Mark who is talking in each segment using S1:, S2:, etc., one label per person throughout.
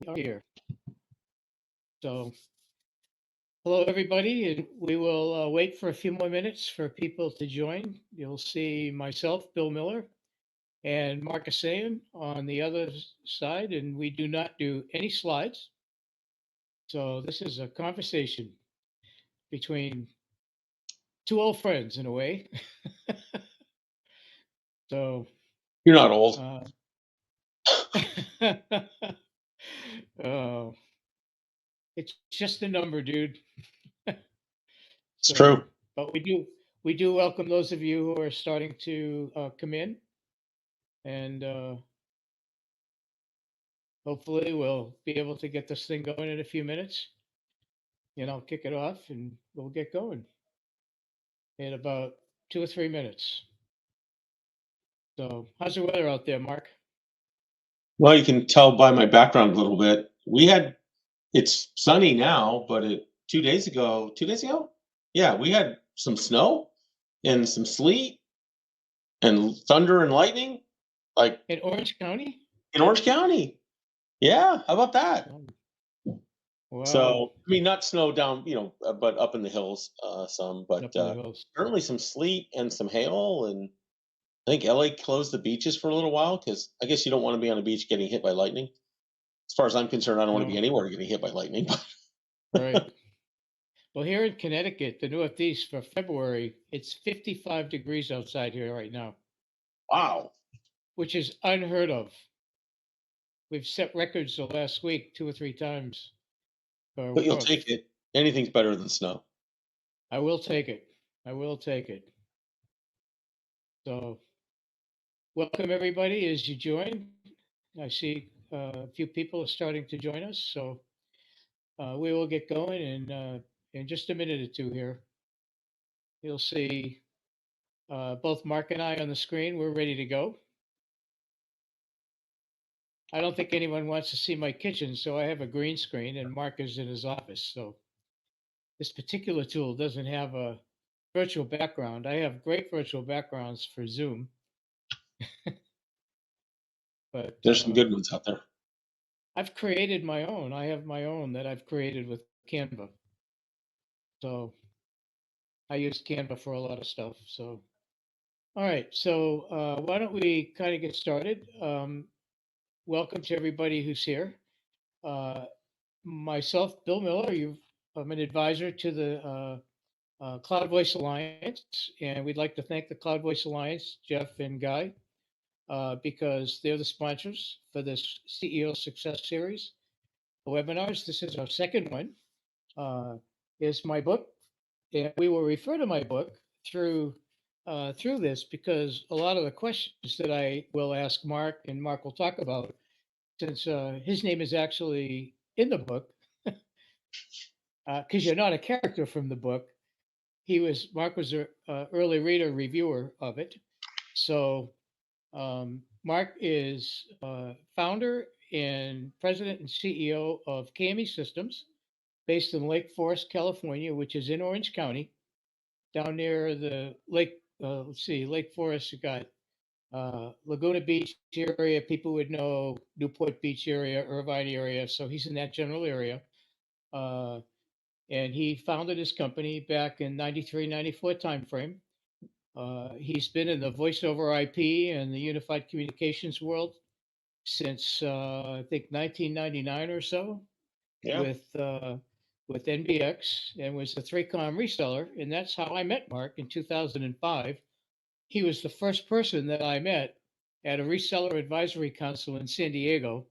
S1: are here. So, hello, everybody, and we will wait for a few more minutes for people to join. You'll see myself, Bill Miller, and Mark Essayian on the other side, and we do not do any slides. So, this is a conversation between two old friends in a way. So,
S2: You're not old.
S1: uh, oh, it's just a number, dude.
S2: It's true.
S1: So, but we do welcome those of you who are starting to come in, and hopefully we'll be able to get this thing going in a few minutes. And I'll kick it off, and we'll get going in about 2 or 3 minutes. So, how's the weather out there, Mark?
S2: Well, you can tell by my background a little bit. It's sunny now, but 2 days ago, yeah, we had some snow and some sleet and thunder and lightning, like
S1: In Orange County?
S2: in Orange County. Yeah, how about that?
S1: Oh, wow,
S2: So, I mean, not snow down, but up in the hills, some, but
S1: up in the hills.
S2: certainly some sleet and some hail. And I think LA closed the beaches for a little while because I guess you don't want to be on a beach getting hit by lightning. As far as I'm concerned, I don't want to be
S1: No,
S2: anywhere getting hit by lightning.
S1: right. Well, here in Connecticut, the Northeast, for February, it's 55 degrees outside here right now,
S2: Wow.
S1: which is unheard of. We've set records the last week 2 or 3 times for
S2: But you'll
S1: warmth.
S2: take it. Anything's better than snow.
S1: I will take it. I will take it. So, welcome everybody as you join. I see a few people are starting to join us. So, we will get going in just a minute or two here. You'll see both Mark and I on the screen. We're ready to go. I don't think anyone wants to see my kitchen, so I have a green screen, and Mark is in his office. So, this particular tool doesn't have a virtual background. I have great virtual backgrounds for Zoom, but
S2: There's some good ones out there.
S1: I've created my own. I have my own that I've created with Canva. So I use Canva for a lot of stuff. So, all right. So, why don't we kind of get started? Welcome to everybody who's here. Uh, Myself, Bill Miller, I'm an advisor to the Cloud Voice Alliance, and we'd like to thank the Cloud Voice Alliance, Jeff and Guy, because they're the sponsors for this CEO Success Series webinars. This is our second one. Is my book, and we will refer to my book through through this because a lot of the questions that I will ask Mark and Mark will talk about, since his name is actually in the book, because you're not a character from the book. Mark was a early reader reviewer of it. So Mark is founder and president and CEO of KME Systems, based in Lake Forest, California, which is in Orange County, down near the lake. Let's see, Lake Forest. You got Laguna Beach area. People would know Newport Beach area, Irvine area. So he's in that general area. Uh, and he founded his company back in 93, 94 timeframe. He's been in the voice over IP and the unified communications world since I think 1999 or so,
S2: Yeah.
S1: with NBX, and was a 3Com reseller, and that's how I met Mark in 2005. He was the first person that I met at a reseller advisory council in San Diego.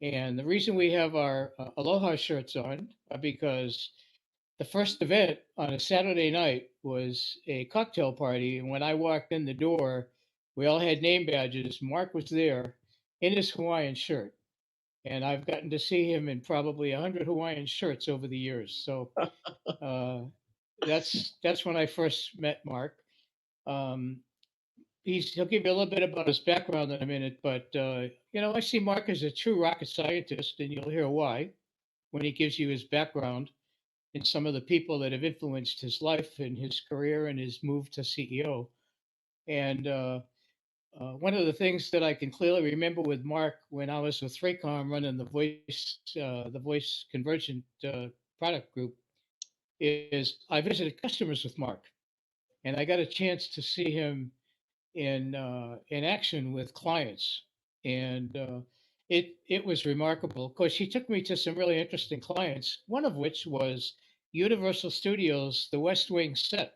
S1: And the reason we have our Aloha shirts on are because the first event on a Saturday night was a cocktail party. And when I walked in the door, we all had name badges. Mark was there in his Hawaiian shirt. And I've gotten to see him in probably 100 Hawaiian shirts over the years. So uh, that's when I first met Mark. Um, he'll give you a little bit about his background in a minute, but I see Mark as a true rocket scientist, and you'll hear why when he gives you his background and some of the people that have influenced his life and his career and his move to CEO. And one of the things that I can clearly remember with Mark when I was with 3Com running the voice convergent product group is I visited customers with Mark, and I got a chance to see him in action with clients, and it was remarkable. Of course, he took me to some really interesting clients. One of which was Universal Studios, the West Wing set,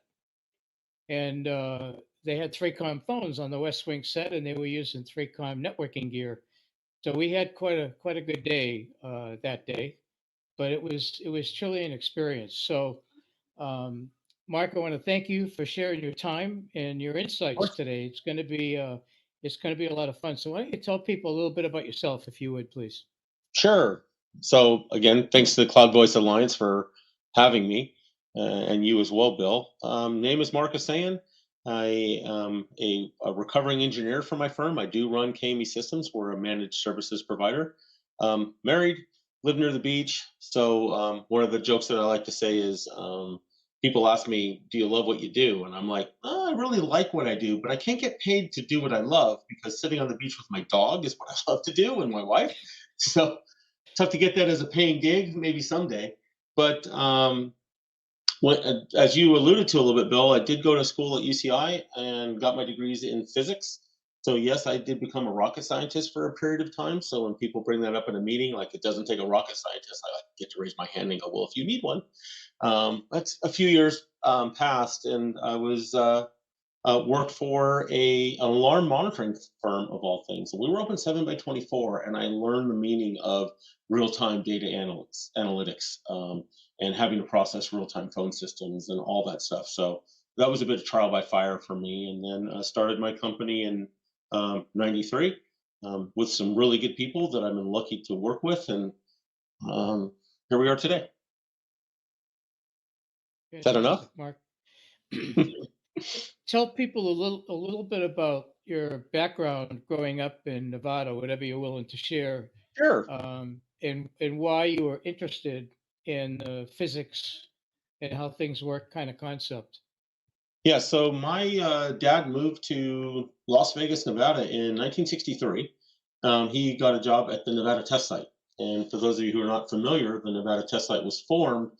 S1: and they had 3Com phones on the West Wing set, and they were using 3Com networking gear. So we had quite a good day that day, but it was truly an experience. So, um, Mark, I want to thank you for sharing your time and your insights today. It's going to be a lot of fun. So why don't you tell people a little bit about yourself, if you would, please?
S2: Sure. So again, thanks to the Cloud Voice Alliance for having me, and you as well, Bill. Name is Mark Essayian. I am a recovering engineer for my firm. I do run KME Systems. We're a managed services provider. Married, live near the beach. So one of the jokes that I like to say is people ask me, "Do you love what you do?" And I'm like, "Oh, I really like what I do, but I can't get paid to do what I love because sitting on the beach with my dog is what I love to do, and my wife." So tough to get that as a paying gig, maybe someday. But as you alluded to a little bit, Bill, I did go to school at UCI and got my degrees in physics. So yes, I did become a rocket scientist for a period of time. So when people bring that up in a meeting, like it doesn't take a rocket scientist, I like get to raise my hand and go, well, if you need one. That's a few years past, and I was worked for an alarm monitoring firm of all things. And we were open 7 by 24, and I learned the meaning of real-time data analytics, and having to process real-time phone systems and all that stuff. So that was a bit of trial by fire for me. And then started my company in '93 with some really good people that I've been lucky to work with. And here we are today. Is that enough?
S1: Fantastic, Mark. Tell people a little bit about your background growing up in Nevada, whatever you're willing to share,
S2: Sure.
S1: and why you were interested in physics and how things work kind of concept.
S2: Yeah, so my dad moved to Las Vegas, Nevada in 1963. He got a job at the Nevada test site. And for those of you who are not familiar, the Nevada test site was formed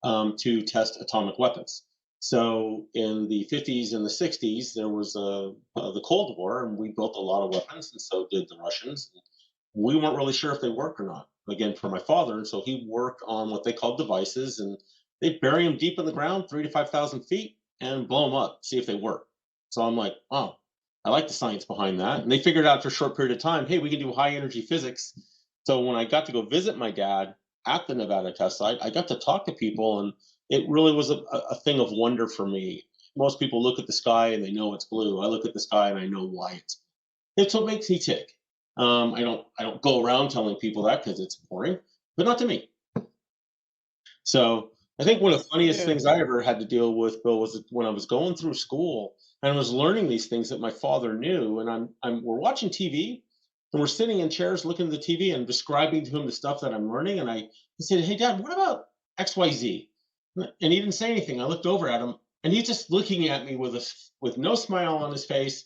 S2: to test atomic weapons. So in the 50s and the 60s, there was the Cold War, and we built a lot of weapons, and so did the Russians. We weren't really sure if they worked or not, again, for my father. And so he worked on what they called devices, and they bury them deep in the ground, 3 to 5,000 feet, and blow them up, see if they work. So I'm like, oh, I like the science behind that. And they figured out for a short period of time, hey, we can do high energy physics. So when I got to go visit my dad at the Nevada test site, I got to talk to people, and it really was a thing of wonder for me. Most people look at the sky and they know it's blue. I look at the sky and I know why it's blue. It's what makes me tick. I don't go around telling people that because it's boring, but not to me. So I think one of the funniest
S1: Yeah,
S2: things I ever had to deal with, Bill, was when I was going through school and I was learning these things that my father knew. And we're watching TV and we're sitting in chairs looking at the TV and describing to him the stuff that I'm learning. And I said, "Hey, Dad, what about XYZ?" And he didn't say anything. I looked over at him and he's just looking at me with no smile on his face,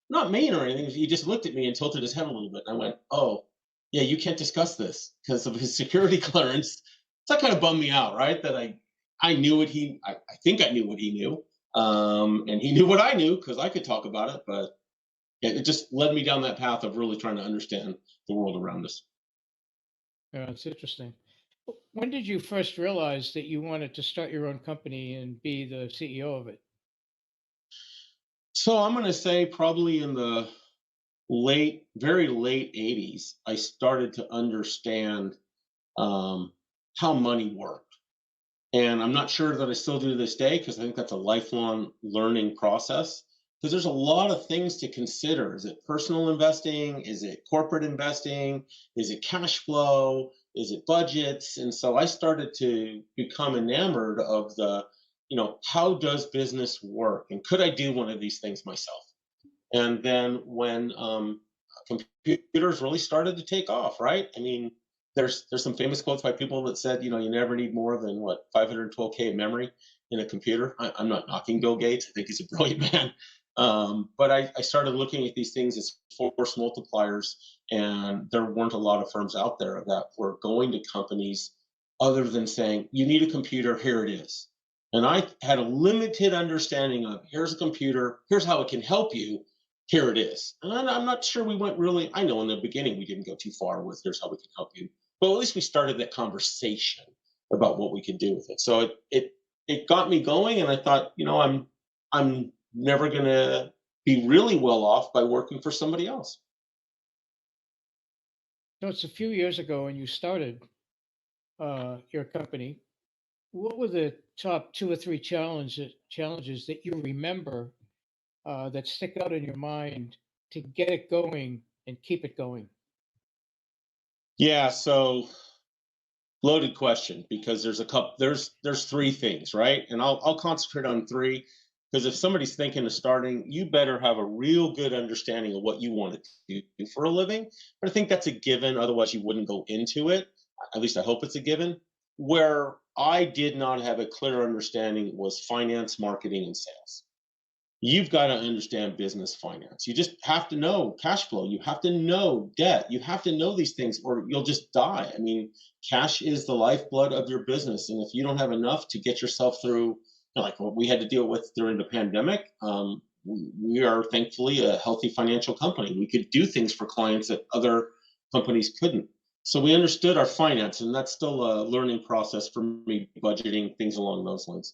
S2: not mean or anything. He just looked at me and tilted his head a little bit. And I went, "Oh, yeah, you can't discuss this because of his security clearance." So that kind of bummed me out, right? That I knew I think I knew what he knew. And he knew what I knew because I could talk about it. But yeah, it just led me down that path of really trying to understand the world around us.
S1: yeah, it's interesting. When did you first realize that you wanted to start your own company and be the CEO of it?
S2: So I'm going to say probably in the very late '80s, I started to understand um, how money worked. And I'm not sure that I still do to this day because I think that's a lifelong learning process. Because there's a lot of things to consider. Is it personal investing? Is it corporate investing? Is it cash flow? Is it budgets? And so I started to become enamored of how does business work? And could I do one of these things myself? And then when computers really started to take off, right? I mean, there's some famous quotes by people that said, you never need more than what 512K of memory in a computer. I'm not knocking Bill Gates. I think he's a brilliant man. But I started looking at these things as force multipliers, and there weren't a lot of firms out there that were going to companies other than saying, you need a computer, here it is. And I had a limited understanding of here's a computer, here's how it can help you, here it is. And I'm not sure we went really, I know in the beginning we didn't go too far with here's how we can help you, but at least we started that conversation about what we could do with it. So it got me going, and I thought, I'm never going to be really well off by working for somebody else.
S1: So it's a few years ago when you started your company. What were the top two or three challenges that you remember that stick out in your mind to get it going and keep it going?
S2: Yeah, so loaded question because there's a couple there's three things, right? And I'll concentrate on three because if somebody's thinking of starting, you better have a real good understanding of what you want to do for a living. But I think that's a given, otherwise you wouldn't go into it. At least I hope it's a given. Where I did not have a clear understanding was finance, marketing, and sales. You've got to understand business finance. You just have to know cash flow. You have to know debt. You have to know these things or you'll just die. I mean, cash is the lifeblood of your business. And if you don't have enough to get yourself through, like what we had to deal with during the pandemic, we are thankfully a healthy financial company. We could do things for clients that other companies couldn't. So we understood our finance, and that's still a learning process for me, budgeting, things along those lines.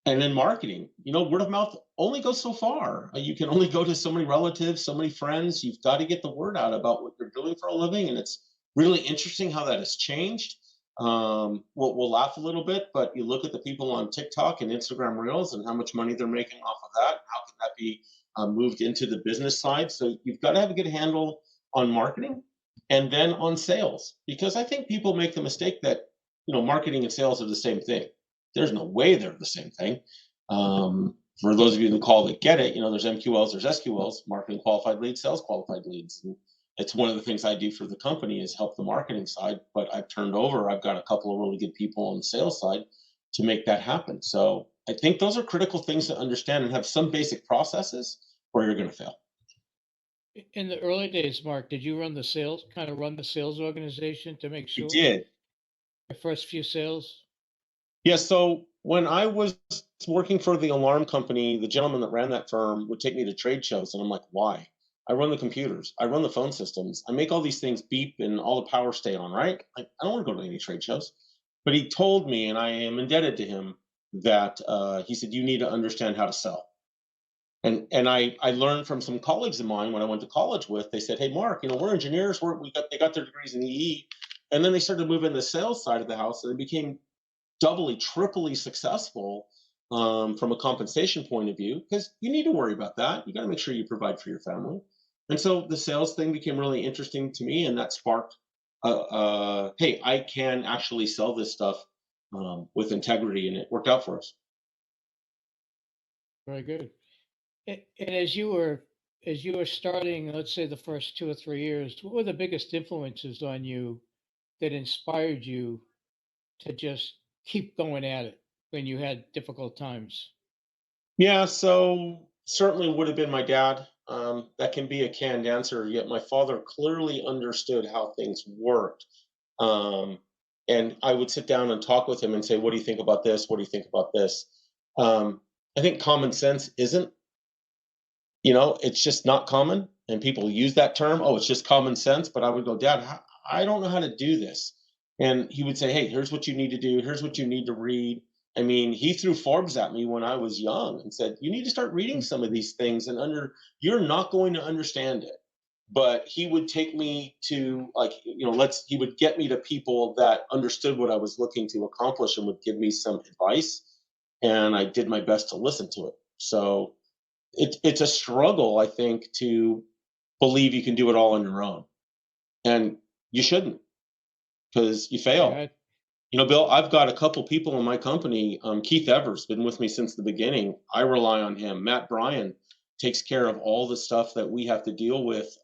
S2: And then marketing, word of mouth only goes so far. You can only go to so many relatives, so many friends. You've got to get the word out about what you're doing for a living. And it's really interesting how that has changed. We'll laugh a little bit, but you look at the people on TikTok and Instagram Reels and how much money they're making off of that. How can that be moved into the business side? So you've got to have a good handle on marketing and then on sales, because I think people make the mistake that, marketing and sales are the same thing. There's no way they're the same thing. For those of you in the call that get it, there's MQLs, there's SQLs, marketing qualified leads, sales qualified leads. And it's one of the things I do for the company is help the marketing side, but I've got a couple of really good people on the sales side to make that happen. So I think those are critical things to understand and have some basic processes or you're going to fail.
S1: In the early days, Mark, did you run the sales organization to make
S2: I
S1: sure
S2: did.
S1: your first few sales?
S2: Yeah, so when I was working for the alarm company, the gentleman that ran that firm would take me to trade shows, and I'm like, why? I run the computers, I run the phone systems, I make all these things beep and all the power stay on, right? Like, I don't want to go to any trade shows. But he told me, and I am indebted to him, that he said, you need to understand how to sell. And I learned from some colleagues of mine when I went to college with, they said, hey, Mark, we're engineers, they got their degrees in EE. And then they started moving the sales side of the house, and they became doubly, triply successful from a compensation point of view, because you need to worry about that. You got to make sure you provide for your family. And so the sales thing became really interesting to me, and that sparked, hey, I can actually sell this stuff with integrity, and it worked out for us.
S1: Very good. And as you were starting, let's say the first 2 or 3 years, what were the biggest influences on you that inspired you to just keep going at it when you had difficult times?
S2: Yeah, so certainly would have been my dad. That can be a canned answer, yet my father clearly understood how things worked. Um, and I would sit down and talk with him and say, what do you think about this? What do you think about this? Um, I think common sense isn't, it's just not common. And people use that term, oh, it's just common sense. But I would go, Dad, I don't know how to do this. And he would say, hey, here's what you need to do. Here's what you need to read. I mean, he threw Forbes at me when I was young and said, you need to start reading
S1: Hmm.
S2: some of these things you're not going to understand it. But he would take me to he would get me to people that understood what I was looking to accomplish and would give me some advice. And I did my best to listen to it. So it's a struggle, I think, to believe you can do it all on your own. And you shouldn't, because you fail.
S1: Yeah,
S2: Bill, I've got a couple people in my company. Keith Evers been with me since the beginning. I rely on him. Matt Bryan takes care of all the stuff that we have to deal with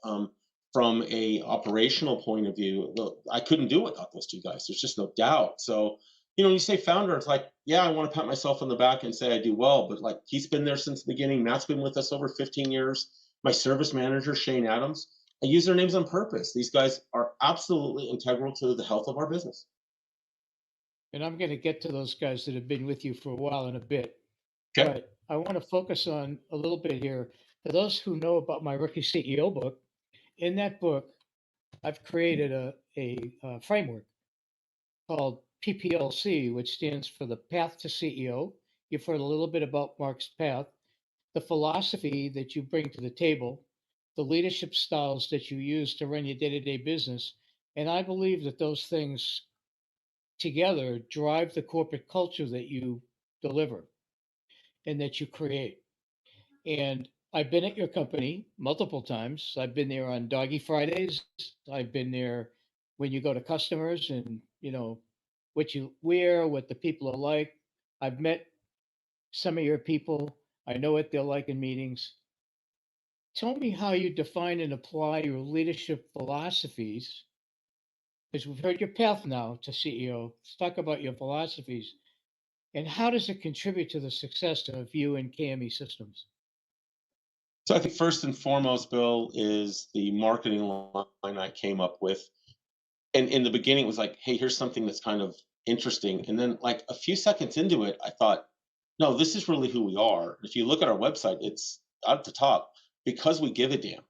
S2: from a operational point of view. Look, I couldn't do it without those two guys. There's just no doubt. So When you say founder, it's like, yeah, I want to pat myself on the back and say I do well, but like he's been there since the beginning. Matt's been with us over 15 years. My service manager, Shane Adams, I use their names on purpose. These guys are absolutely integral to the health of our business.
S1: And I'm going to get to those guys that have been with you for a while in a bit.
S2: Okay.
S1: But I want to focus on a little bit here. For those who know about my Rookie CEO book, in that book, I've created a framework called PPLC, which stands for the Path to CEO. You've heard a little bit about Mark's path, the philosophy that you bring to the table, the leadership styles that you use to run your day to day business. And I believe that those things together drive the corporate culture that you deliver and that you create. And I've been at your company multiple times. I've been there on Doggy Fridays. I've been there when you go to customers and, what you wear, what the people are like. I've met some of your people. I know what they're like in meetings. Tell me how you define and apply your leadership philosophies. Because we've heard your path now to CEO. Let's talk about your philosophies and how does it contribute to the success of you and KME Systems?
S2: So I think first and foremost, Bill, is the marketing line I came up with. And in the beginning, it was like, hey, here's something that's kind of interesting. And then, like a few seconds into it, I thought, no, this is really who we are. If you look at our website, it's at the top because we give a damn.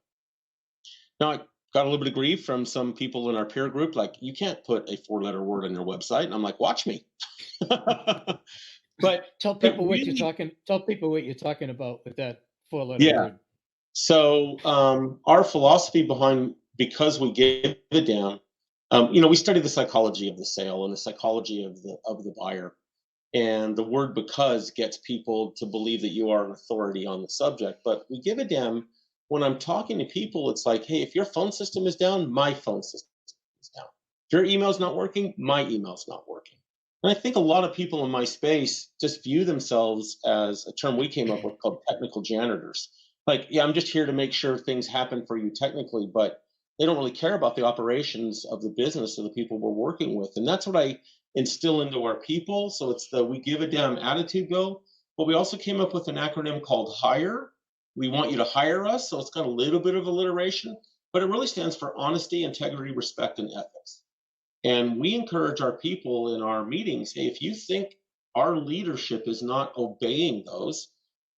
S2: Now, I got a little bit of grief from some people in our peer group, like, you can't put a four-letter word on your website. And I'm like, watch me. but
S1: Tell
S2: but
S1: people what you're
S2: really,
S1: talking. Tell people what you're talking about with that four-letter
S2: yeah.
S1: word.
S2: So our philosophy behind because we give a damn, we study the psychology of the sale and the psychology of the buyer, and the word because gets people to believe that you are an authority on the subject. But we give a damn when I'm talking to people. It's like, hey, if your phone system is down, my phone system is down. If your email's not working, my email's not working. And I think a lot of people in my space just view themselves as a term we came up with called technical janitors. Like, yeah, I'm just here to make sure things happen for you technically, but they don't really care about the operations of the business of the people we're working with. And that's what I instill into our people. So it's the we give a damn attitude go. But we also came up with an acronym called HIRE. We want you to hire us. So it's got a little bit of alliteration, but it really stands for honesty, integrity, respect, and ethics. And we encourage our people in our meetings, hey, if you think our leadership is not obeying those,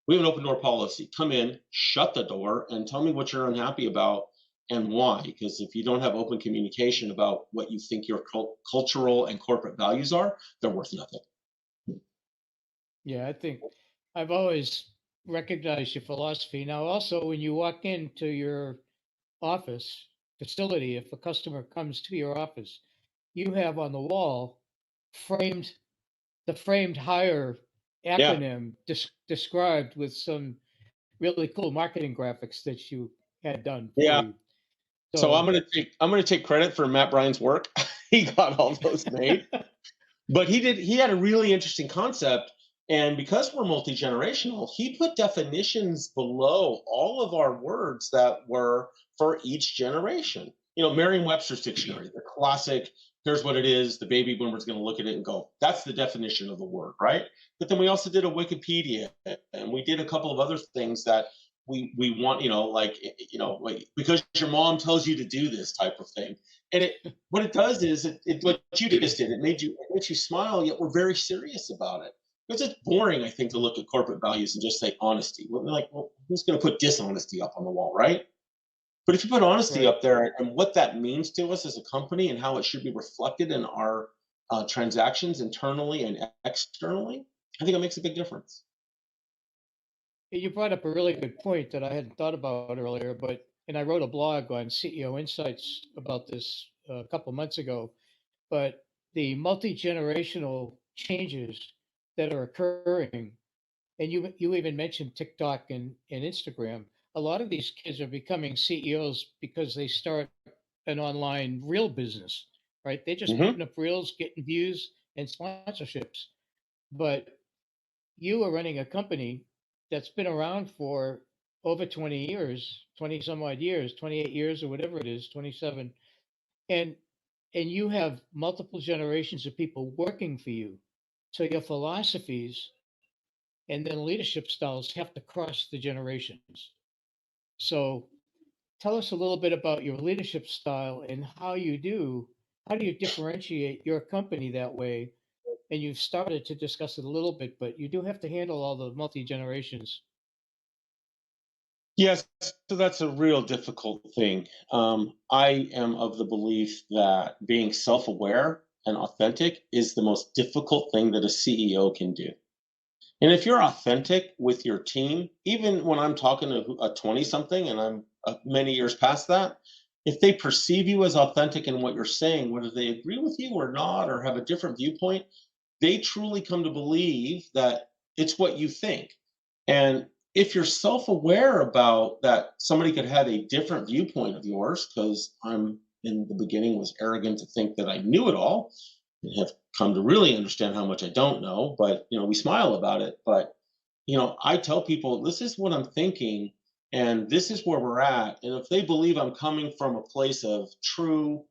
S2: we have an open door policy. Come in, shut the door, and tell me what you're unhappy about and why. Because if you don't have open communication about what you think your cultural and corporate values are, they're worth nothing.
S1: Yeah, I think I've always recognized your philosophy. Now, also, when you walk into your office facility, if a customer comes to your office, you have on the wall framed the framed hire
S2: Yeah.
S1: acronym described with some really cool marketing graphics that you had done for
S2: Yeah.
S1: you.
S2: So
S1: So,
S2: I'm gonna take credit for Matt Bryan's work. He got all those made. But he had a really interesting concept, and because we're multi-generational, he put definitions below all of our words that were for each generation. Merriam-Webster's dictionary, the classic, here's what it is, the baby boomer's going to look at it and go, that's the definition of the word, right? But then we also did a Wikipedia, and we did a couple of other things that we want, like because your mom tells you to do this type of thing. And what it does is what you just did. It makes you smile, yet we're very serious about it. Because it's boring, I think, to look at corporate values and just say honesty. Well, they're like, well, who's going to put dishonesty up on the wall, right? But if you put honesty
S1: right.
S2: up there and what that means to us as a company and how it should be reflected in our transactions internally and externally, I think it makes a big difference.
S1: You brought up a really good point that I hadn't thought about earlier, and I wrote a blog on CEO Insights about this a couple months ago. But the multi-generational changes that are occurring, and you even mentioned TikTok and Instagram. A lot of these kids are becoming CEOs because they start an online reel business, right? They're just
S2: Hmm.
S1: putting up reels, getting views and sponsorships. But you are running a company that's been around for over 20 years, 20 some odd years, 28 years or whatever it is, 27. And and you have multiple generations of people working for you. So your philosophies and then leadership styles have to cross the generations. So tell us a little bit about your leadership style and how do you differentiate your company that way? And you've started to discuss it a little bit, but you do have to handle all the multi generations.
S2: Yes, so that's a real difficult thing. I am of the belief that being self aware and authentic is the most difficult thing that a CEO can do. And if you're authentic with your team, even when I'm talking to a 20 something and I'm many years past that, if they perceive you as authentic in what you're saying, whether they agree with you or not, or have a different viewpoint, they truly come to believe that it's what you think. And if you're self aware about that, somebody could have a different viewpoint of yours, because I'm in the beginning was arrogant to think that I knew it all and have come to really understand how much I don't know. But, we smile about it. But, I tell people this is what I'm thinking and this is where we're at. And if they believe I'm coming from a place of true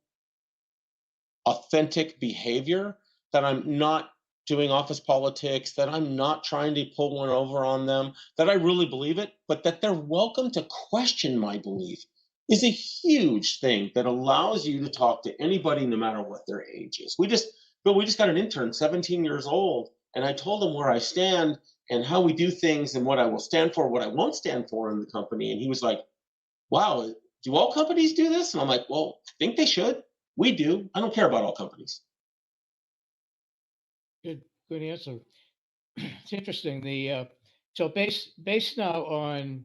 S2: authentic behavior, that I'm not doing office politics, that I'm not trying to pull one over on them, that I really believe it, but that they're welcome to question my belief is a huge thing that allows you to talk to anybody no matter what their age is. We just got an intern, 17 years old, and I told him where I stand and how we do things and what I will stand for, what I won't stand for in the company. And he was like, wow, do all companies do this? And I'm like, well, I think they should. We do. I don't care about all companies.
S1: Good, good answer. It's interesting. So based now on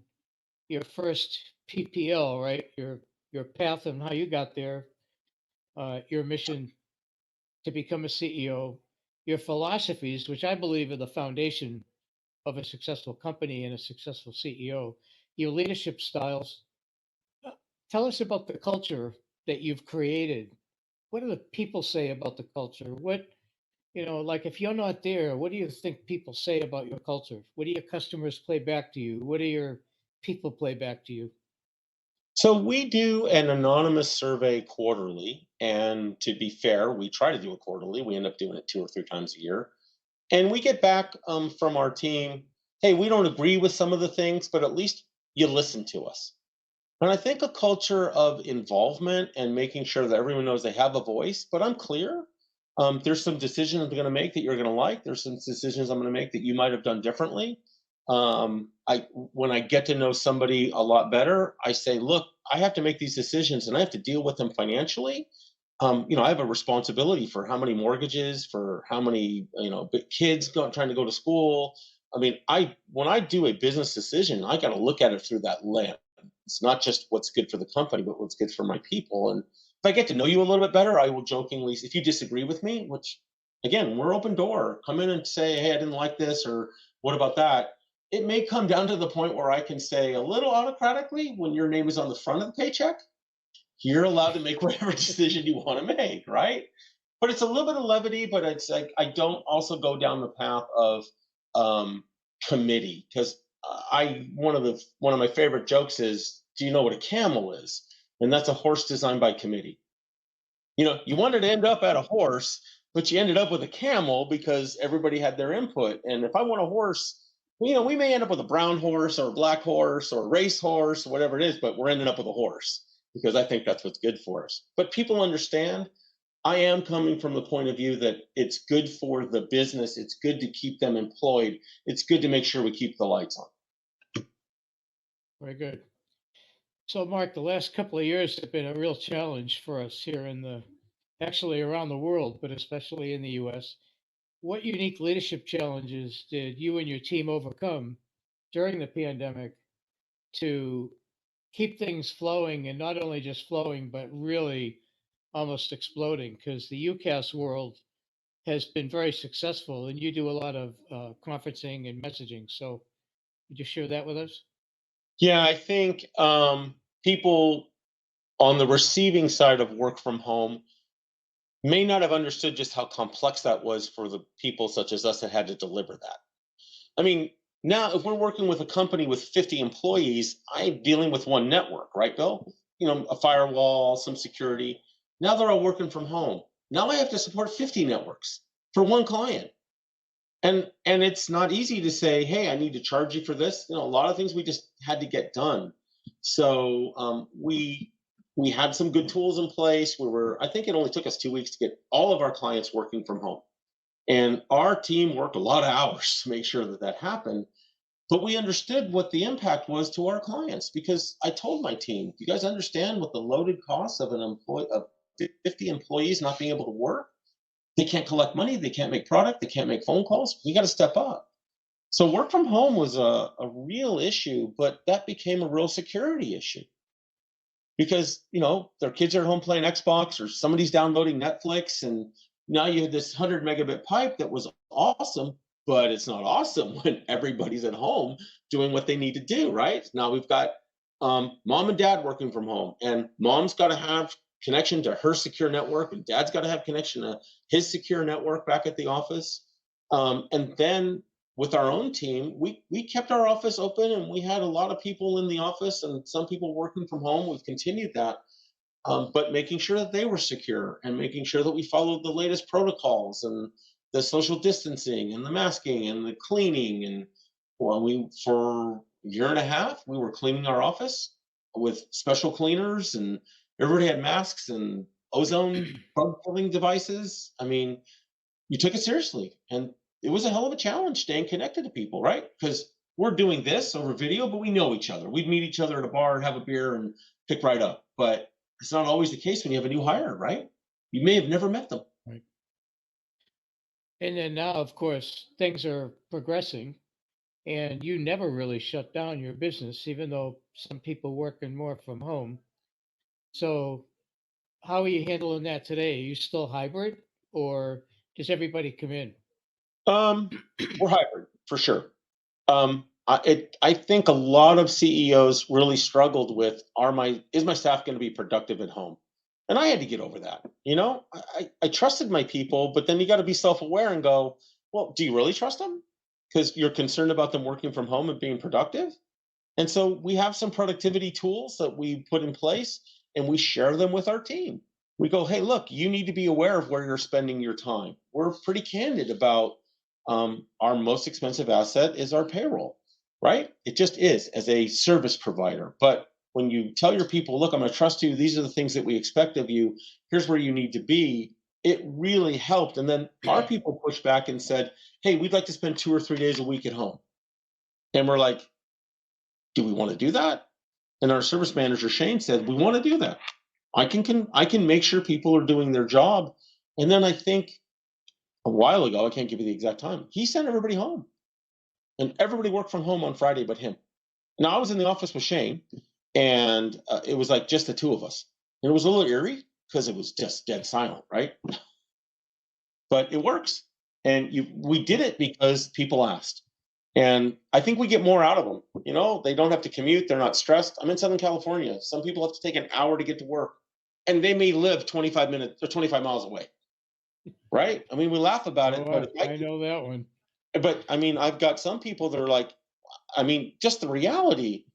S1: your first PPL, right? Your path and how you got there, your mission to become a CEO, your philosophies, which I believe are the foundation of a successful company and a successful CEO, your leadership styles. uh, Tell us about the culture that you've created. What do the people say about the culture? Like if you're not there, what do you think people say about your culture? What do your customers play back to you? What do your people play back to you?
S2: So we do an anonymous survey quarterly. And to be fair, we try to do it quarterly. We end up doing it 2 or 3 times a year. And we get back from our team, hey, we don't agree with some of the things, but at least you listen to us. And I think a culture of involvement and making sure that everyone knows they have a voice, but I'm clear. There's some decisions I'm going to make that you're going to like. There's some decisions I'm going to make that you might have done differently. When I get to know somebody a lot better, I say, look, I have to make these decisions and I have to deal with them financially. I have a responsibility for how many mortgages, for how many, kids trying to go to school. I mean, when I do a business decision, I got to look at it through that lens. It's not just what's good for the company, but what's good for my people. And if I get to know you a little bit better, I will jokingly, if you disagree with me, which again, we're open door, come in and say, hey, I didn't like this, or what about that? It may come down to the point where I can say a little autocratically, when your name is on the front of the paycheck, you're allowed to make whatever decision you want to make, right? But it's a little bit of levity, but it's like I don't also go down the path of um, committee, because I one of my favorite jokes is, do you know what a camel is? And that's a horse designed by committee. You wanted to end up at a horse, but you ended up with a camel because everybody had their input. And if I want a horse, we may end up with a brown horse or a black horse or a race horse or whatever it is, but we're ending up with a horse because I think that's what's good for us. But people understand I am coming from the point of view that it's good for the business. It's good to keep them employed. It's good to make sure we keep the lights on.
S1: Very good. So, Mark, the last couple of years have been a real challenge for us here actually around the world, but especially in the US. What unique leadership challenges did you and your team overcome during the pandemic to keep things flowing, and not only just flowing, but really almost exploding? Because the UCAS world has been very successful, and you do a lot of conferencing and messaging. So, would you share that with us?
S2: Yeah, I think people on the receiving side of work from home may not have understood just how complex that was for the people such as us that had to deliver that. I mean, now if we're working with a company with 50 employees, I'm dealing with one network, right, Bill? A firewall, some security. Now they're all working from home. Now I have to support 50 networks for one client. And it's not easy to say, hey, I need to charge you for this. A lot of things we just had to get done. So we had some good tools in place. I think it only took us 2 weeks to get all of our clients working from home. And our team worked a lot of hours to make sure that that happened. But we understood what the impact was to our clients, because I told my team, you guys understand what the loaded costs of 50 employees not being able to work? They can't collect money, they can't make product, they can't make phone calls. We got to step up. So work from home was a real issue, but that became a real security issue, because their kids are at home playing Xbox, or somebody's downloading Netflix, and now you had this 100 megabit pipe that was awesome, but it's not awesome when everybody's at home doing what they need to do. Right now we've got mom and dad working from home, and mom's got to have connection to her secure network, and dad's got to have connection to his secure network back at the office. And then with our own team, we kept our office open, and we had a lot of people in the office and some people working from home. We've continued that, but making sure that they were secure and making sure that we followed the latest protocols and the social distancing and the masking and the cleaning. And for a year and a half, we were cleaning our office with special cleaners, and everybody had masks and ozone bug killing devices. I mean, you took it seriously. And it was a hell of a challenge staying connected to people, right? Because we're doing this over video, but we know each other. We'd meet each other at a bar and have a beer and pick right up. But it's not always the case when you have a new hire, right? You may have never met them.
S1: Right. And then now, of course, things are progressing, and you never really shut down your business, even though some people working more from home. So, how are you handling that today? Are you still hybrid, or does everybody come in?
S2: We're hybrid for sure. I think a lot of CEOs really struggled with, is my staff going to be productive at home? And I had to get over that. I trusted my people, but then you got to be self-aware and go, well, do you really trust them? Because you're concerned about them working from home and being productive. And so we have some productivity tools that we put in place, and we share them with our team. We go, hey, look, you need to be aware of where you're spending your time. We're pretty candid about our most expensive asset is our payroll, right? It just is, as a service provider. But when you tell your people, look, I'm going to trust you, these are the things that we expect of you, here's where you need to be, it really helped. And then our people pushed back and said, hey, we'd like to spend 2 or 3 days a week at home. And we're like, do we want to do that? And our service manager, Shane, said, we want to do that. I can make sure people are doing their job. And then I think a while ago, I can't give you the exact time, he sent everybody home. And everybody worked from home on Friday but him. Now, I was in the office with Shane, and it was like just the two of us. And it was a little eerie because it was just dead silent, right? But it works. And we did it because people asked. And I think we get more out of them. They don't have to commute. They're not stressed. I'm in Southern California. Some people have to take an hour to get to work, and they may live 25 minutes or 25 miles away. Right? I mean, we laugh about it, but
S1: I know that one.
S2: but I mean, I've got some people that are like, I mean, just the reality,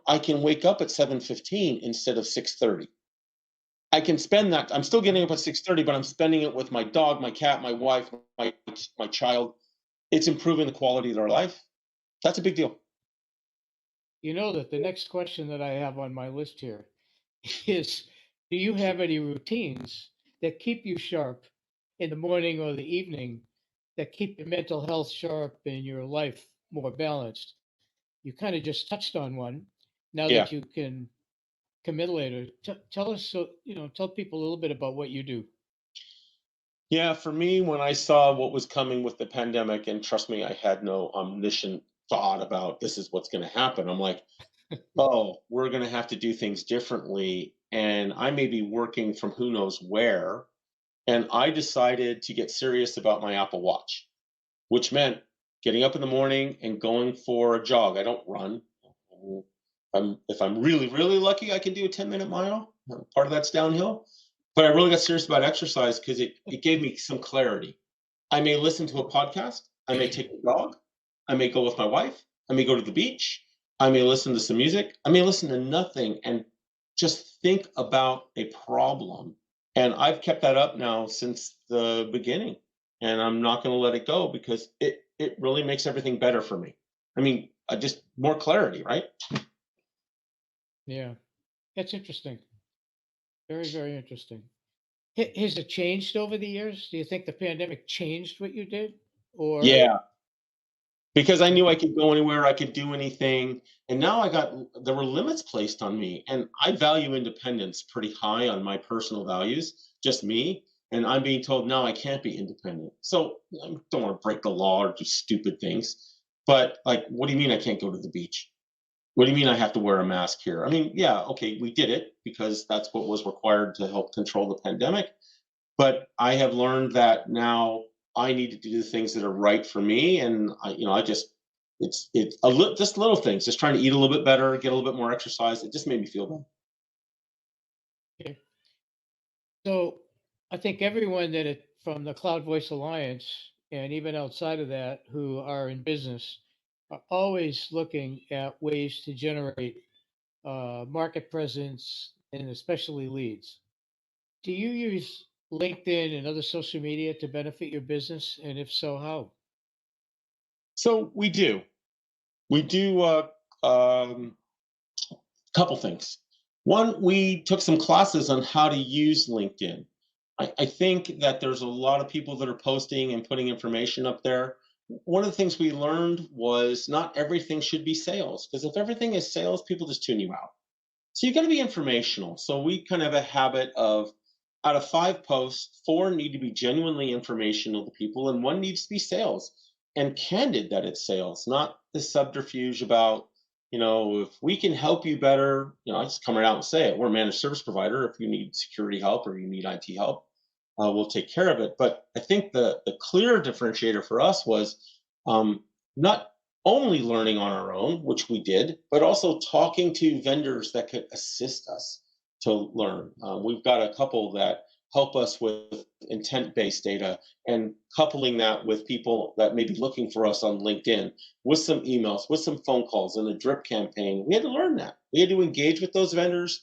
S2: I can wake up at 7:15 instead of 6:30. I can spend that. I'm still getting up at 6:30, but I'm spending it with my dog, my cat, my wife, my child. It's improving the quality of their life. That's a big deal.
S1: You know that the next question that I have on my list here is, do you have any routines that keep you sharp in the morning or the evening, that keep your mental health sharp and your life more balanced? You kind of just touched on one. Now
S2: Yeah.
S1: that you can commit later, tell us, so tell people a little bit about what you do.
S2: Yeah, for me, when I saw what was coming with the pandemic, and trust me, I had no omniscient thought about this is what's going to happen. I'm like, oh, we're going to have to do things differently. And I may be working from who knows where. And I decided to get serious about my Apple Watch, which meant getting up in the morning and going for a jog. I don't run. If I'm really, really lucky, I can do a 10-minute mile. Part of that's downhill. But I really got serious about exercise because it gave me some clarity. I may listen to a podcast. I may take a dog. I may go with my wife. I may go to the beach. I may listen to some music. I may listen to nothing and just think about a problem And I've kept that up now since the beginning, and I'm not going to let it go because it really makes everything better for me. I mean, just more clarity, right?
S1: Yeah. That's interesting. Very, very interesting. Has it changed over the years? Do you think the pandemic changed what you did? Or
S2: Yeah, because I knew I
S1: okay.
S2: could go anywhere, I could do anything, and now there were limits placed on me, and I value independence pretty high on my personal values, just me, and I'm being told now I can't be independent. So I don't want to break the law or do stupid things, but like, what do you mean I can't go to the beach? What do you mean I have to wear a mask here? I mean, yeah, okay, we did it because that's what was required to help control the pandemic. But I have learned that now I need to do the things that are right for me, and I just just little things, just trying to eat a little bit better, get a little bit more exercise. It just made me feel better.
S1: Okay. So I think everyone from the Cloud Voice Alliance and even outside of that who are in business are always looking at ways to generate market presence and especially leads. Do you use LinkedIn and other social media to benefit your business? And if so, how?
S2: So we do couple things. One, we took some classes on how to use LinkedIn. I think that there's a lot of people that are posting and putting information up there. One of the things we learned was not everything should be sales, because if everything is sales, people just tune you out. So you got to be informational. So we kind of have a habit of out of 5 posts, 4 need to be genuinely informational to people, and one needs to be sales and candid that it's sales, not the subterfuge about, if we can help you better, I just come right out and say it. We're a managed service provider. If you need security help or you need IT help, we'll take care of it. But I think the clear differentiator for us was not only learning on our own, which we did, but also talking to vendors that could assist us to learn. We've got a couple that help us with intent based data and coupling that with people that may be looking for us on LinkedIn with some emails, with some phone calls, and a drip campaign. We had to learn that. We had to engage with those vendors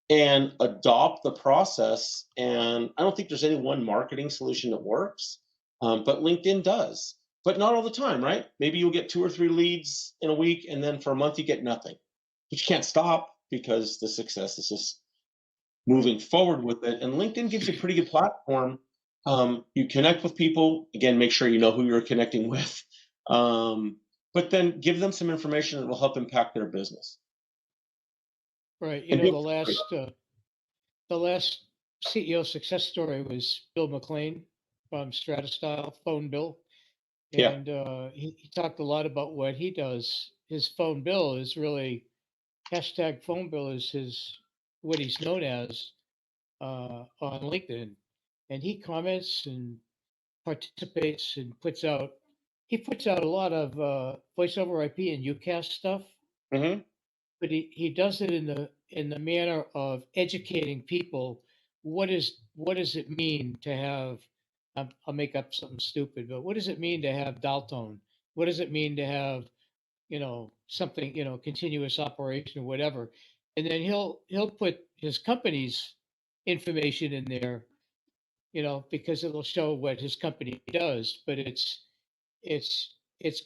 S2: and adopt the process. And I don't think there's any one marketing solution that works, but LinkedIn does. But not all the time, right? Maybe you'll get 2 or 3 leads in a week, and then for a month you get nothing. But you can't stop because the success is just moving forward with it. And LinkedIn gives you a pretty good platform. You connect with people. Again, make sure you know who you're connecting with. Um, but then give them some information that will help impact their business.
S1: Right.
S2: And be
S1: The last CEO success story was Bill McLean from Stratostyle, Phone Bill.
S2: yeah.
S1: And he talked a lot about what he does. His phone bill is really hashtag phone bill is what he's known as on LinkedIn. And he comments and participates and he puts out a lot of voice over IP and UCAS stuff,
S2: Hmm.
S1: but he does it in the manner of educating people. What does it mean to have? I'll make up something stupid, but what does it mean to have dial tone? What does it mean to have something continuous operation or whatever? And then he'll put his company's information in there, because it'll show what his company does. But it's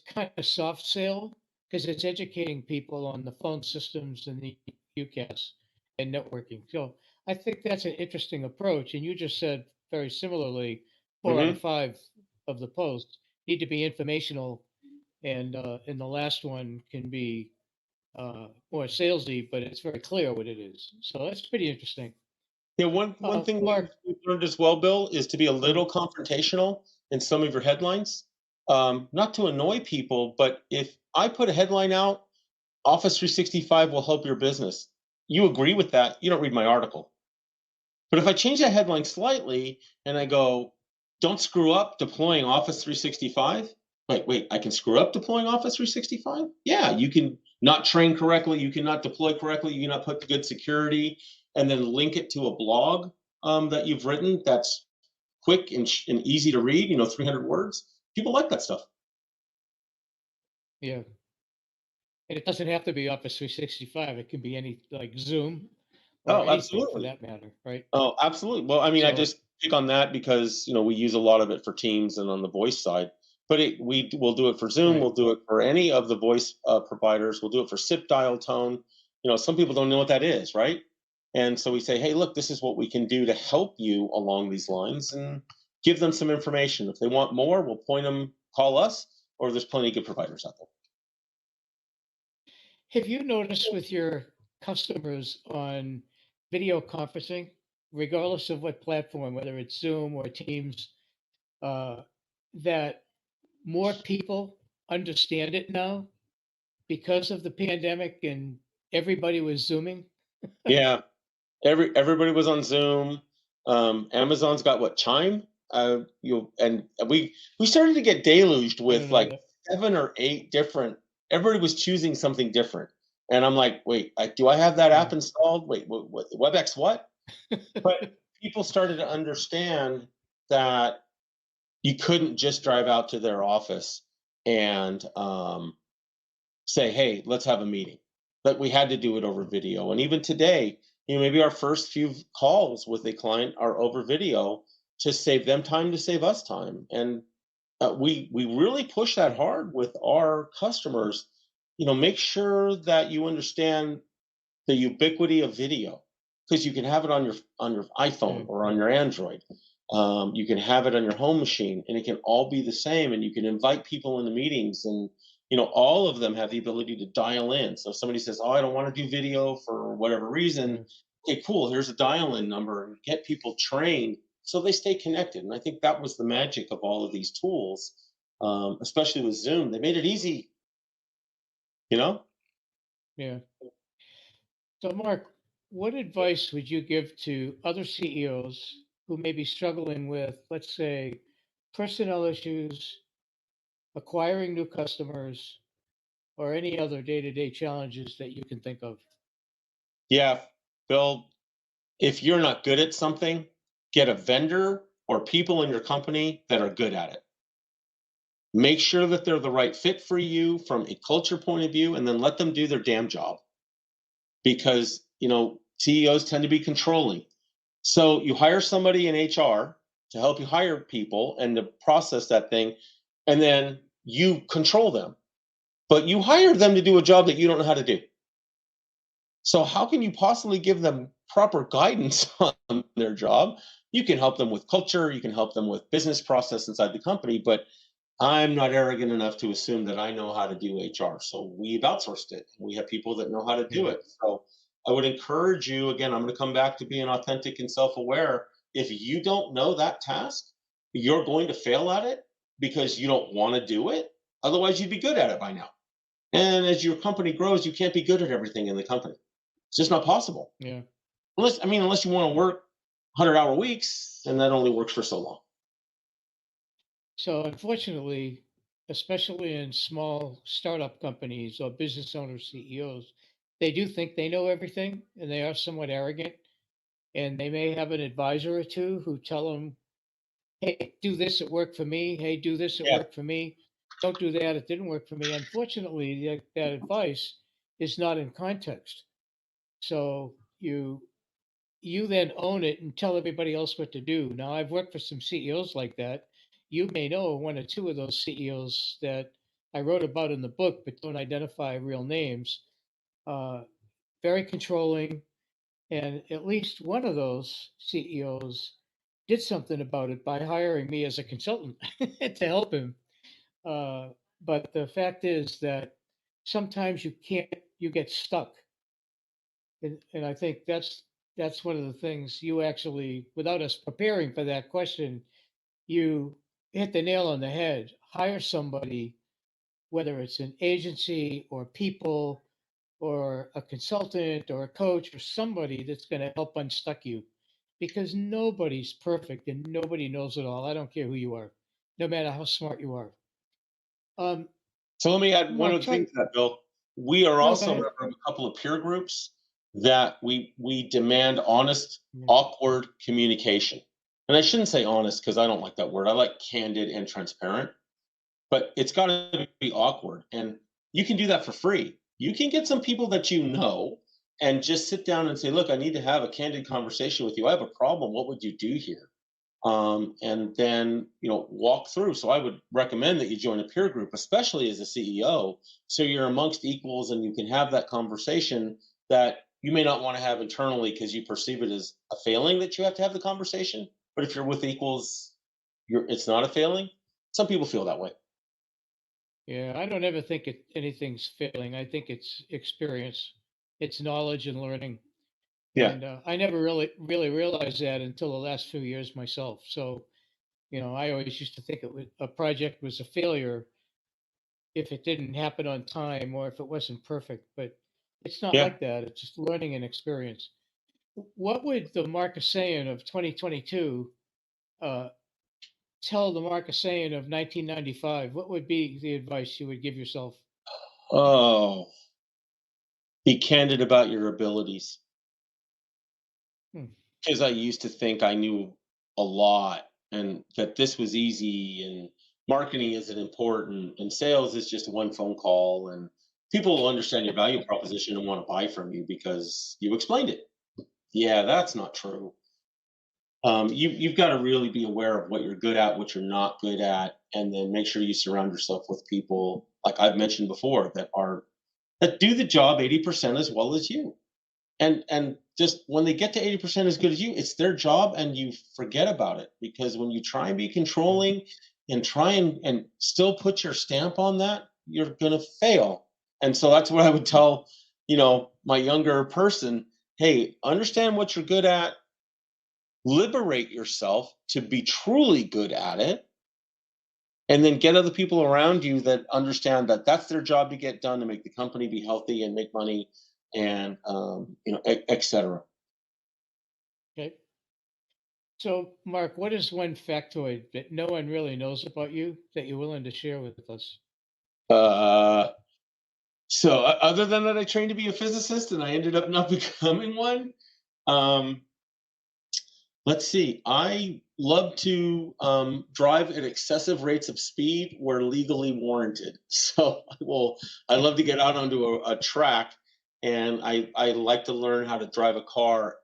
S1: kind of soft sale because it's educating people on the phone systems and the UCAS and networking. So I think that's an interesting approach. And you just said very similarly, 4 out of 5 of the posts need to be informational, and the last one can be more salesy, but it's very clear what it is. So that's pretty interesting.
S2: Yeah, one thing we've,
S1: Mark,
S2: we've learned as well, Bill, is to be a
S1: uh,
S2: little confrontational in some of your headlines. Not to annoy people, but if I put a headline out, Office 365 will help your business. You agree with that, you don't read my article. But if I change that headline slightly and I go, don't screw up deploying Office 365. Wait, I can screw up deploying Office 365? Yeah, you can not train correctly, you cannot deploy correctly, you cannot put good security, and then link it to a blog that you've written that's quick and easy to read, 300 words. People like that stuff.
S1: yeah. And it doesn't have to be Office 365. It can be any like Zoom. or
S2: Oh,
S1: anything for
S2: absolutely.
S1: that matter, right?
S2: Oh, absolutely. Well, I mean, I
S1: So,
S2: just pick on that because, we use a lot of it for Teams and on the voice side, but we'll do it for Zoom.
S1: right.
S2: We'll do it for any of the voice providers. We'll do it for SIP dial tone. Some people don't know what that is, right? And so we say, hey, look, this is what we can do to help you along these lines and give them some information. If they want more, we'll point them, call us, or there's plenty of good providers out there.
S1: Have you noticed with your customers on video conferencing, regardless of what platform, whether it's Zoom or Teams, uh, that more people understand it now because of the pandemic and everybody was Zooming?
S2: Yeah, everybody was on Zoom. Amazon's got what, Chime? And we started to get deluged
S1: I don't
S2: with
S1: know
S2: like
S1: that.
S2: 7 or 8 different. Everybody was choosing something different, and I'm like, wait, do I have that
S1: Yeah.
S2: app installed? Wait, what WebEx? What? But people started to understand that you couldn't just drive out to their office and say, hey, let's have a meeting. But we had to do it over video. And even today, maybe our first few calls with a client are over video to save them time to save us time. And we really push that hard with our customers. Make sure that you understand the ubiquity of video because you can have it on your iPhone
S1: Yeah.
S2: or on your Android. You can have it on your home machine, and it can all be the same. And you can invite people in the meetings, and all of them have the ability to dial in. So if somebody says, "Oh, I don't want to do video for whatever reason,"
S1: Yeah.
S2: okay, cool. Here's a dial-in number, and get people trained so they stay connected. And I think that was the magic of all of these tools, especially with Zoom. They made it easy. You know.
S1: Yeah. So, Mark, what advice would you give to other CEOs who may be struggling with, let's say, personnel issues, acquiring new customers, or any other day-to-day challenges that you can think of?
S2: Yeah, Bill. If you're not good at something, get a vendor or people in your company that are good at it. Make sure that they're the right fit for you from a culture point of view, and then let them do their damn job because, CEOs tend to be controlling. So you hire somebody in HR to help you hire people and to process that thing, and then you control them. But you hire them to do a job that you don't know how to do. So how can you possibly give them proper guidance on their job? You can help them with culture, you can help them with business process inside the company, but I'm not arrogant enough to assume that I know how to do HR. So we've outsourced it. We have people that know how to do
S1: Yeah.
S2: it. So I would encourage you, again, I'm going to come back to being authentic and self-aware. If you don't know that task, you're going to fail at it because you don't want to do it. Otherwise, you'd be good at it by now. And as your company grows, you can't be good at everything in the company. It's just not possible.
S1: Yeah.
S2: Unless you want to work 100-hour weeks, and that only works for so long.
S1: So, unfortunately, especially in small startup companies or business owners, CEOs, they do think they know everything and they are somewhat arrogant. And they may have an advisor or two who tell them, hey, do this, it worked for me. Hey, do this, it
S2: Yeah.
S1: worked for me. Don't do that, it didn't work for me. Unfortunately, that advice is not in context. So you then own it and tell everybody else what to do. Now, I've worked for some CEOs like that. You may know one or two of those CEOs that I wrote about in the book, but don't identify real names. Uh, Very controlling, and at least one of those CEOs did something about it by hiring me as a consultant to help him. Uh, but the fact is that sometimes you can't, you get stuck. And I think that's one of the things you actually, without us preparing for that question, you hit the nail on the head. Hire somebody, whether it's an agency or people or a consultant or a coach or somebody that's going to help unstuck you because nobody's perfect and nobody knows it all. I don't care who you are, no matter how smart you are. Um,
S2: So let me add one
S1: Mark,
S2: other thing to that, Bill. We are
S1: no, go
S2: also a
S1: ahead.
S2: member of a couple of peer groups that we demand honest,
S1: Yeah.
S2: awkward communication. And I shouldn't say honest because I don't like that word. I like candid and transparent, but it's got to be awkward. And you can do that for free. You can get some people that you know and just sit down and say, look, I need to have a candid conversation with you. I have a problem. What would you do here? And then walk through. So I would recommend that you join a peer group, especially as a CEO, so you're amongst equals and you can have that conversation that you may not want to have internally because you perceive it as a failing that you have to have the conversation. But if you're with equals, it's not a failing. Some people feel that way.
S1: Yeah, I don't ever think anything's failing. I think it's experience, it's knowledge and learning.
S2: Yeah,
S1: And I never really realized that until the last few years myself. So, I always used to think a project was a failure if it didn't happen on time or if it wasn't perfect. But it's not
S2: yeah.
S1: like that. It's just learning and experience. What would the Mark Essayian of 2022 uh, tell the Mark Essayian of 1995? What would be the advice you would give yourself?
S2: Oh, be candid about your abilities.
S1: Hmm.
S2: Because I used to think I knew a lot and that this was easy and marketing isn't important and sales is just one phone call and people will understand your value proposition and want to buy from you because you explained it. Yeah, that's not true. You've got to really be aware of what you're good at, what you're not good at, and then make sure you surround yourself with people like I've mentioned before that do the job 80% as well as you. And just when they get to 80% as good as you, it's their job and you forget about it because when you try and be
S1: Yeah.
S2: controlling and try and still put your stamp on that, you're going to fail. And so that's what I would tell, my younger person, hey, understand what you're good at, liberate yourself to be truly good at it, and then get other people around you that understand that that's their job to get done to make the company be healthy and make money and et cetera.
S1: Okay. So, Mark, what is one factoid that no one really knows about you that you're willing to share with us?
S2: Uh, other than that, I trained to be a physicist and I ended up not becoming one. Um, let's see. I love to drive at excessive rates of speed where legally warranted. So I love to get out onto a track, and I like to learn how to drive a car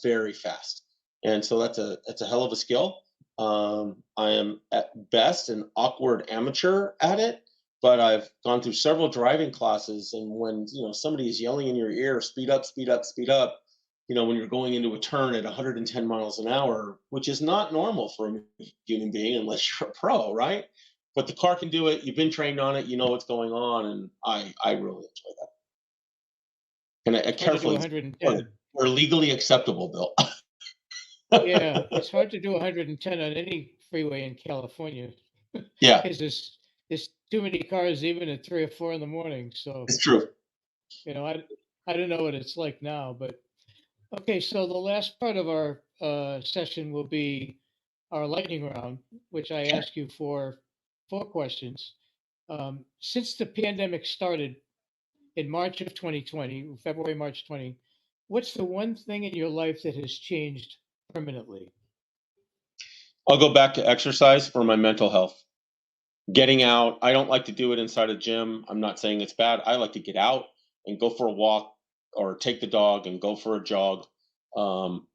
S2: very fast. And so that's a hell of a skill. I am at best an awkward amateur at it, but I've gone through several driving classes, and when somebody is yelling in your ear, "Speed up, speed up, speed up," when you're going into a turn at 110 miles an hour, which is not normal for a human being unless you're a pro, right? But the car can do it. You've been trained on it. You know what's going on, and I really enjoy that. And I
S1: It's hard to do
S2: carefully
S1: 110.
S2: we're legally acceptable, Bill.
S1: Yeah, it's hard to do 110 on any freeway in California
S2: Yeah,
S1: because there's too many cars even at 3 or 4 in the morning. So,
S2: it's true.
S1: you know, I I don't know what it's like now, but okay. So the last part of our session will be our lightning round, which I ask you for 4 questions. Since the pandemic started in March of 2020, February, March 20, what's the one thing in your life that has changed permanently?
S2: I'll go back to exercise for my mental health. Getting out. I don't like to do it inside a gym. I'm not saying it's bad. I like to get out and go for a walk or take the dog and go for a jog.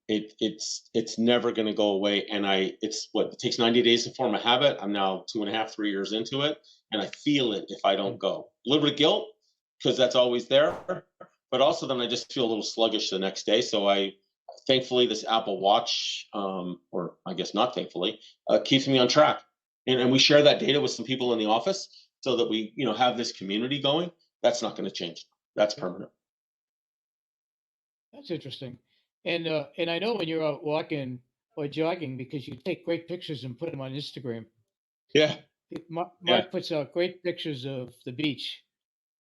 S2: It's never going to go away. And it's what it takes 90 days to form a habit. I'm now 2.5, 3 years into it, and I feel it if I
S1: Mm.
S2: don't go. A little bit of guilt because that's always there, but also then I just feel a little sluggish the next day. So thankfully, this Apple Watch, or I guess not thankfully, keeps me on track, and we share that data with some people in the office so that we have this community going. That's not going to change. That's
S1: Okay,
S2: permanent.
S1: that's interesting. And I know when you're out walking or jogging because you take great pictures and put them on Instagram.
S2: Yeah, yeah.
S1: Mark puts out great pictures of the beach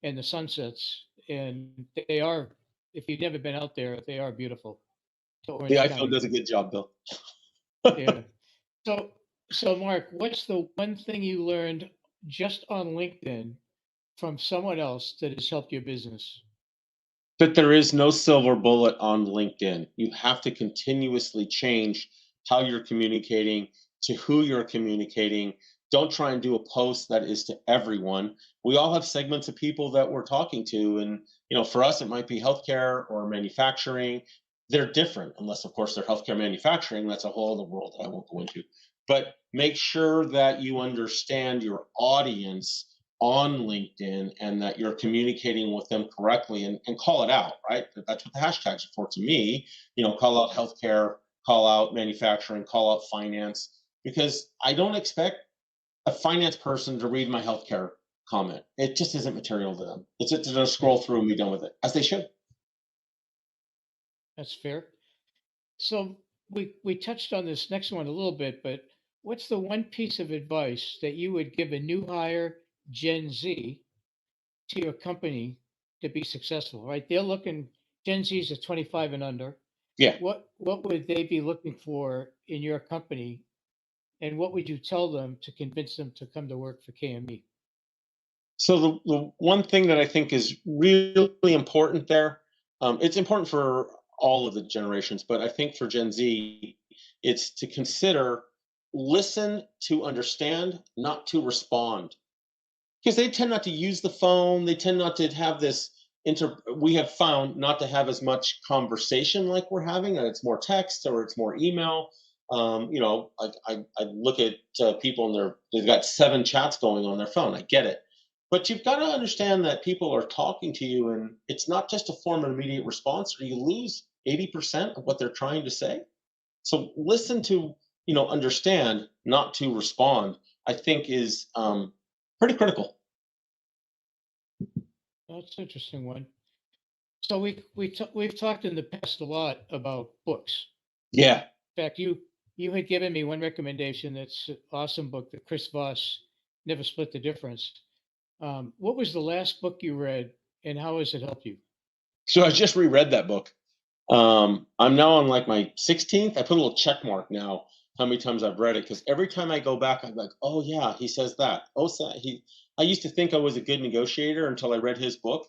S1: and the sunsets, and they are, if you've never been out there, they are beautiful to
S2: The
S1: Orange
S2: iPhone
S1: County.
S2: does a good job, Bill.
S1: Yeah. So, so Mark, what's the one thing you learned just on LinkedIn from someone else that has helped your business?
S2: That there is no silver bullet on LinkedIn. You have to continuously change how you're communicating to who you're communicating. Don't try and do a post that is to everyone. We all have segments of people that we're talking to, and for us, it might be healthcare or manufacturing. They're different, unless of course they're healthcare manufacturing. That's a whole other world that I won't go into. But make sure that you understand your audience on LinkedIn and that you're communicating with them correctly, and call it out, right? That's what the hashtags are for to me. Call out healthcare, call out manufacturing, call out finance, because I don't expect a finance person to read my healthcare comment. It just isn't material to them. It's just to scroll through and be done with it, as they should.
S1: That's fair. So we touched on this next one a little bit, but what's the one piece of advice that you would give a new hire Gen Z to your company to be successful? Right? They're looking Gen Zs are 25 and under.
S2: Yeah.
S1: What would they be looking for in your company, and what would you tell them to convince them to come to work for KME?
S2: So the one thing that I think is really important there, it's important for all of the generations, but I think for Gen Z, it's to consider listen to understand, not to respond, because they tend not to use the phone. They tend not to have this we have found not to have as much conversation like we're having. It's more text or it's more email. I look at people and they've got 7 chats going on their phone. I get it. But you've got to understand that people are talking to you, and it's not just to form an immediate response, or you lose 80% of what they're trying to say. So listen to, understand, not to respond, I think is pretty critical.
S1: That's an interesting one. So we've talked in the past a lot about books.
S2: Yeah.
S1: In fact, you had given me one recommendation that's an awesome book, the Chris Voss Never Split the Difference. What was the last book you read, and how has it helped you?
S2: So I just reread that book. I'm now on like my 16th. I put a little check mark now how many times I've read it, because every time I go back, I'm like, oh yeah, he says that. Oh, I used to think I was a good negotiator until I read his book.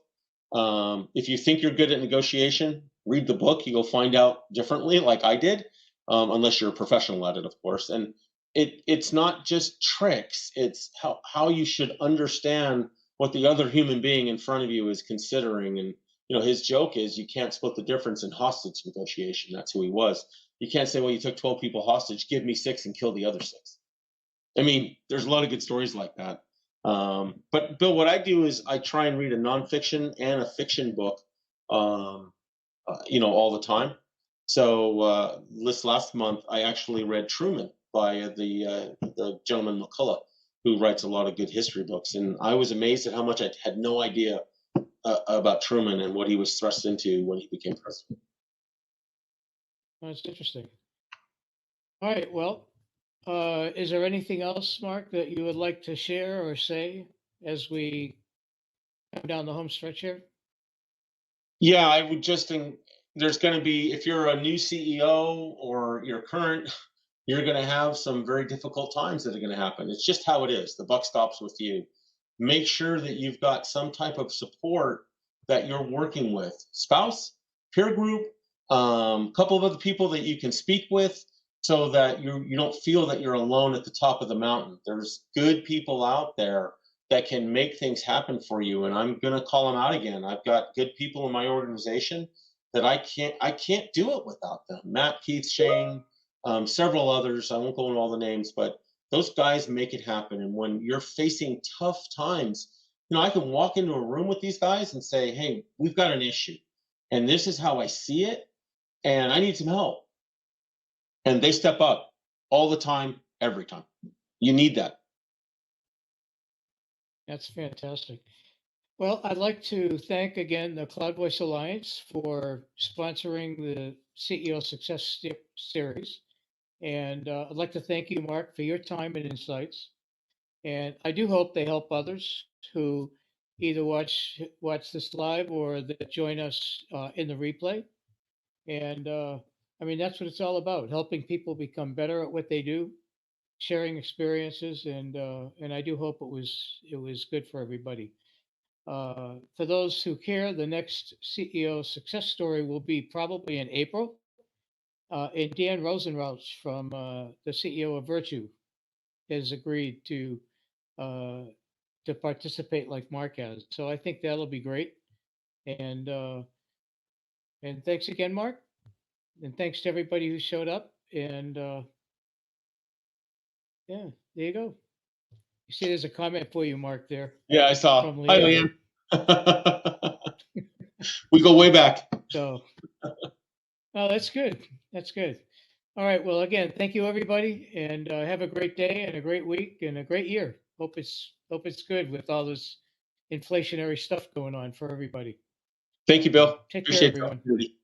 S2: If you think you're good at negotiation, read the book. You'll find out differently, like I did, unless you're a professional at it, of course. And it's not just tricks. It's how you should understand what the other human being in front of you is considering. And his joke is you can't split the difference in hostage negotiation. That's who he was. You can't say, well, you took 12 people hostage, give me 6 and kill the other 6. I mean, there's a lot of good stories like that. But Bill, what I do is I try and read a nonfiction and a fiction book, all the time. So this last month, I actually read Truman by the gentleman McCullough, who writes a lot of good history books, and I was amazed at how much I had no idea about Truman and what he was thrust into when he became president.
S1: That's interesting. All right. Well, is there anything else, Mark, that you would like to share or say as we come down the home stretch here?
S2: Yeah, I would just think there's going to be, if you're a new CEO or you're current, you're going to have some very difficult times that are going to happen. It's just how it is. The buck stops with you. Make sure that you've got some type of support that you're working with, spouse, peer group, couple of other people that you can speak with, so that you don't feel that you're alone at the top of the mountain. There's good people out there that can make things happen for you, and I'm going to call them out again. I've got good people in my organization that I can't do it without them. Matt, Keith, Shane, several others. I won't go into all the names, but those guys make it happen. And when you're facing tough times, I can walk into a room with these guys and say, hey, we've got an issue, and this is how I see it, and I need some help. And they step up all the time, every time. You need that.
S1: That's fantastic. Well, I'd like to thank again the Cloud Voice Alliance for sponsoring the CEO Success Series. And I'd like to thank you, Mark, for your time and insights. And I do hope they help others who either watch this live or that join us in the replay. And I mean, that's what it's all about: helping people become better at what they do, sharing experiences, and I do hope it was good for everybody. For those who care, the next CEO success story will be probably in April. And Dan Rosenrauch from the CEO of Virtue has agreed uh, to participate like Mark has. So I think that'll be great. And thanks again, Mark. And thanks to everybody who showed up. And yeah, there you go. You see, there's a comment for you, Mark, there
S2: Yeah, I saw.
S1: from
S2: Hi,
S1: Leanne.
S2: Leanne. We go way back.
S1: So, oh, that's good. That's good. All right. Well, again, thank you, everybody, and have a great day and a great week and a great year. Hope it's good with all this inflationary stuff going on for everybody.
S2: Thank you, Bill.
S1: Take care,
S2: Appreciate the
S1: everyone.
S2: opportunity.